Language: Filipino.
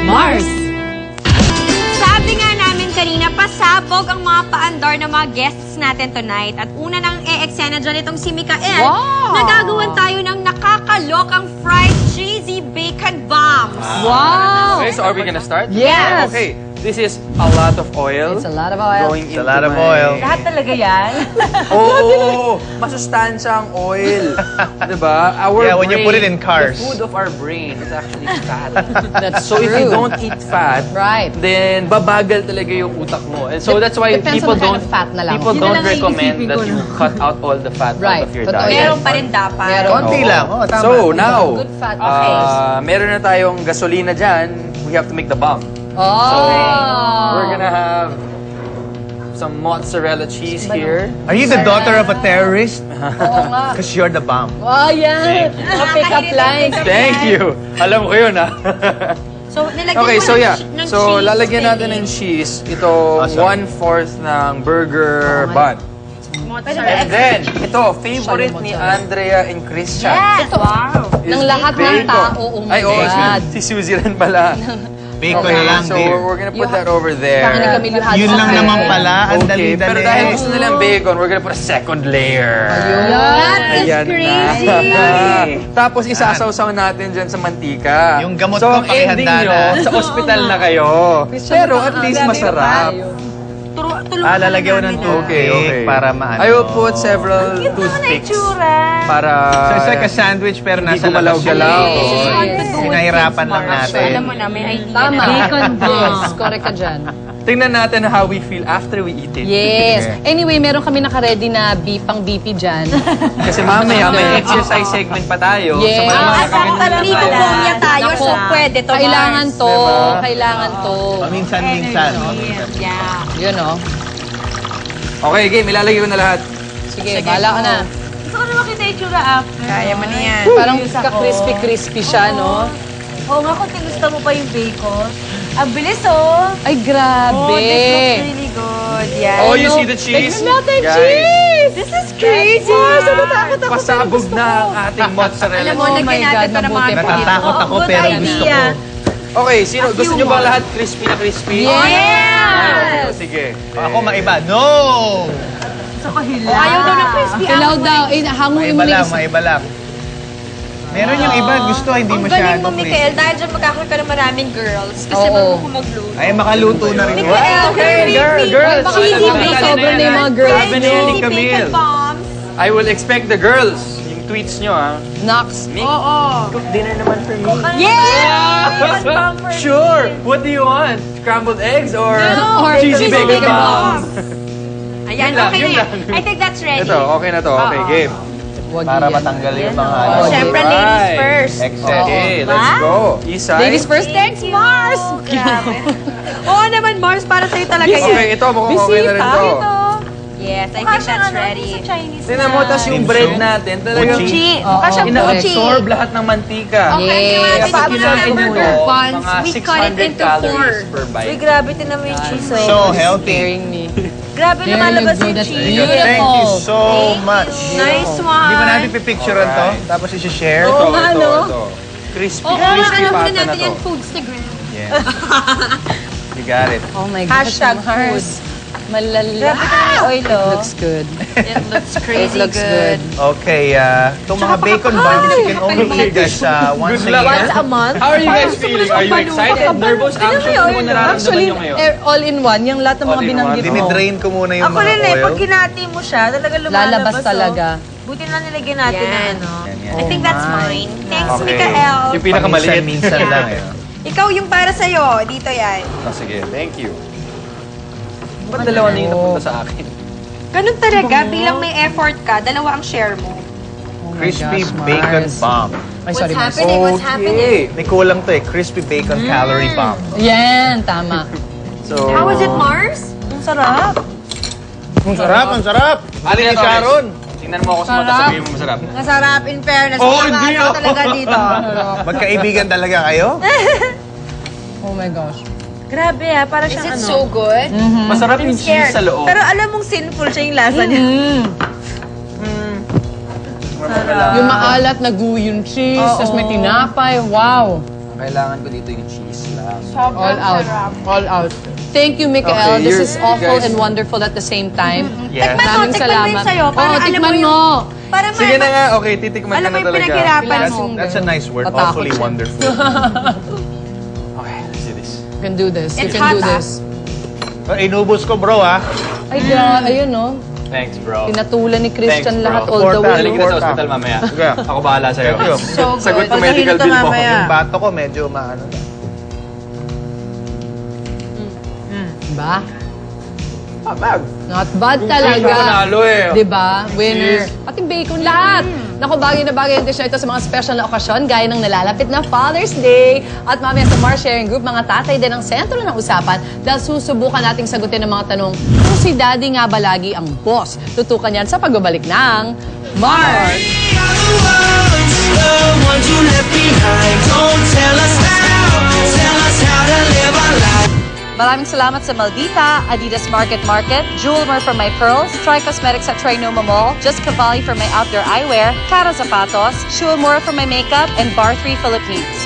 Mars! Sabi nga namin kanina, pasabog ang mga paandar ng mga guests natin tonight. At una nang e-eksena dyan itong si Mikael. Wow! Nagagawan tayo ng nakakalokang fried cheesy bacon bombs. Wow! Okay, so are we gonna start? Yes! Okay, this is a lot of oil. It's a lot of oil. Going It's a lot of oil. Lahat talaga yan? Oo, masustansya ang oil. Diba? Our Yeah, when you brain, put it in cars. The food of our brain is actually fat. That's So if you true. don't eat fat, Right. then babagal talaga yung utak mo. And so that's why Depends people on the kind don't of fat na lang. people Yun na don't lang ang recommend iisipin that ko, you no? cut out all the fat Right. out of your Totoo diet. yan. Meron pa rin dapat. Meron. Konti Oo. lang. Oh, tama. So now, Good fat. meron na tayong gasolina dyan. We have to make the bomb. Oh! We're gonna have some mozzarella cheese here. Are you the daughter of a terrorist? Oo nga. Because you're the bomb. Oh, yeah. Pick up lines. Thank you. Alam ko yun, ha? So, nilagyan Okay, mo so ng yeah. ng So, cheese, lalagyan natin baby. ng cheese. Ito, Awesome. 1/4 ng burger bun. And then, ito, favorite ni Andrea and Christian. Yes! Wow! is Ng lahat ng bacon. tao, oh my Ay, oo, God. si Suzy rin pala. Bacon Okay, lang, so dear. we're gonna put You that over there. Parang ni Camille, you had Yun lang some naman bacon. pala. Ang Okay, dali-dali. pero dahil gusto nilang bacon, we're gonna put a second layer. That is Ayan crazy. na. Tapos isasawsaw natin dyan sa mantika. Yung gamot so, ko, ang ending pakihanda nyo, na. sa ospital na kayo. Pero at least masarap. Lalagyan mo ng toothpick Okay. para maano. I will put several toothpicks para So it's like a sandwich pero hindi nasa labas. gumalaw-galaw. Yes. Pinahirapan lang natin. Alam mo na, may idea Tama. na. Bacon bombs. Yes, correct ka dyan. Tingnan natin how we feel after we eat it. Yes. Anyway, meron kami naka-ready na pang BP dyan. Kasi mamaya may exercise segment pa tayo. Yes. So, At malamang lipoponia tayo, so pwede to, Kailangan Mars. to. Diba? Kailangan to. Paminsan-minsan. Yeah. Yun, oh. Okay, game. Ilalagay ko na lahat. Sige, bahala ka na. Gusto ko na makita yung tsura after. Kaya mo na yan. Parang ka-crispy-crispy siya, no? Oo nga, kung tinusta mo pa yung bacon. Ang bilis, oh! Ay, grabe. Oh, this looks really good. Yeah. Oh, you see the cheese? Tignan natin, Guys, cheese! This is crazy! So, natakot ako. pasabog na ang ating mozzarella Alam mo, Oh cheese. my lagyan natin God, ito ng mga mabuti pa. Natatakot ako Good pero idea. gusto ko. Okay, sino? Gusto nyo ba lahat crispy na crispy? Yes! Sige. Ako maiba. No! Gusto ko hila. Ayaw daw ng crispy. Hilaw daw. Eh, hanguin mo Maiba na lang, isa. maiba lang. Meron yung iba gusto, hindi Ang masyado. galing mo, Mikael. crispy. Dahil dyan magkakaroon ka ng maraming girls. Kasi Oo. marunong ko magluto. Ay, makaluto na rin. Mikael, Girls. Cheesy bacon. Sobra na yung mga girls. Sabi na yan ni cheesy Camille. bacon bombs. I will expect the girls. Yung tweets nyo, ha? Knox. Oo. Cook dinner naman for me. Yeah! Sure! What do you want? Scrambled eggs or Or cheesy bacon bombs? Ayan, Yun lang, okay yun na yan. lang. I think that's ready. Ito, okay na to. Okay, Oo. game. Wag Para yan. matanggal yung mga ano. Oh, Siyempre, ladies first. Excess. Okay, let's go. Isay. Ladies first. Thanks, Mars! Oo naman, Mars, para sa'yo talaga yan. Okay, ito, mukhang okay na rin to. Yes, I think that's ready. Tingnan mo, tas yung bread natin, talagang Mochi. Mukha siyang mochi. ina-absorb lahat ng mantika. Yes. Kapag kinain mo to, Buns, mga we cut it 600 into calories 4. per Uy, bite. grabe, tinan mo yung cheese, oh. So healthy. Scaring me. Grabe There lumalabas you go, yung that's cheese. beautiful. Thank you so much. Nice one. Di ba natin pipicturean to? Alright. Tapos isi-share? Ito, nga, ito, no? ito. Crispy, Oo, crispy alam pata na na natin to. yan, Foodstagram. Yeah. You got it. Oh my God. Hashtag Mars. Malala. Grabe ka yung oil, oh. Looks good. It looks crazy It looks good. Okay, itong mga bacon buns, you can only eat this once a luck. year. Once a month? How are you guys feeling? Are you excited? Nervous? Anxious? Ano mo nararamdaman Actually, nyo ngayon? all in one, yung lahat ng mga All in binanggit mo. Dinidrain ko muna yung Ako mga rin eh, oil. pag kinati mo siya, talaga lumalabas. Lalabas talaga. Buti na nilagyan natin ng Yan. ano. Yan, yan. I think that's mine. Thanks, Okay. Mikael. Yung pinakamaliit. Minsan lang eh. Ikaw yung para sa'yo. Dito yan. Oh, sige, thank you. Ba't dalawa na yung napunta sa akin? Ganun talaga. Bilang may effort ka, dalawa ang share mo. Oh my Crispy gosh, bacon Mars. bomb. Ay, sorry, Mars. happening? What's happening? May kulang to eh. Crispy bacon calorie bomb. Yan, tama. So, How was it, Mars? Ang sarap. Ang sarap, ang sarap. Ano Ni yan, Sharon. tingnan mo ako sa mata, sabihin mo masarap. Masarap, in fairness. Oh, Masarap hindi, oh. talaga dito. Magkaibigan talaga kayo? Oh my gosh. Grabe ah, para Is siyang it ano. so good? Masarap yung cheese sa loob. Pero alam mong sinful siya yung lasa niya. Yung maalat na gooey yung cheese, tapos may tinapay. Wow. Kailangan ko dito yung cheese lang. All out. All out. Thank you, Mikael. Okay, This you're- is you awful guys- and wonderful at the same time. Yes. Maraming tikman mo salamat. yung sa'yo. Para Oo, alam tikman mo mo. Para Sige na nga, okay, titikman Alam ka mo na yung talaga. pinaghirapan That's- mo. That's a nice word. Matakot Awfully siya. wonderful. Okay, let's do this. You can do this. You It's can hot, do ah. this. Inubos ko, bro, ah. Ay, grabe. Ayun, no? Thanks, bro. Pinatulan ni Christian Thanks, bro. lahat all the Porta. way. Daling no? kita sa ospital mamaya. Sige. Ako bahala sa'yo. Thank you. So good. Sagot ko medical Pagkahinto bill mo. mamaya. Yung bato ko medyo maano na. Diba? Bag. Not bad Yung talaga. cheese, panalo eh. Diba? Winner. Cheese. Pati bacon, lahat. Naku, bagay na bagay yung dish na ito sa mga special na okasyon, gaya ng nalalapit na Father's Day. At mamaya sa Mars Sharing Group, mga tatay din ang sentro ng usapan dahil susubukan nating sagutin ang mga tanong kung si Daddy nga ba lagi ang boss. Tutukan yan sa pagbabalik ng Mars! Maraming salamat sa Maldita, Adidas Market, Jewelmer for my pearls, Tri Cosmetics at Trinoma Mall, Just Cavalli for my outdoor eyewear, Cara Zapatos, Shuamura for my makeup, and Bar 3 Philippines.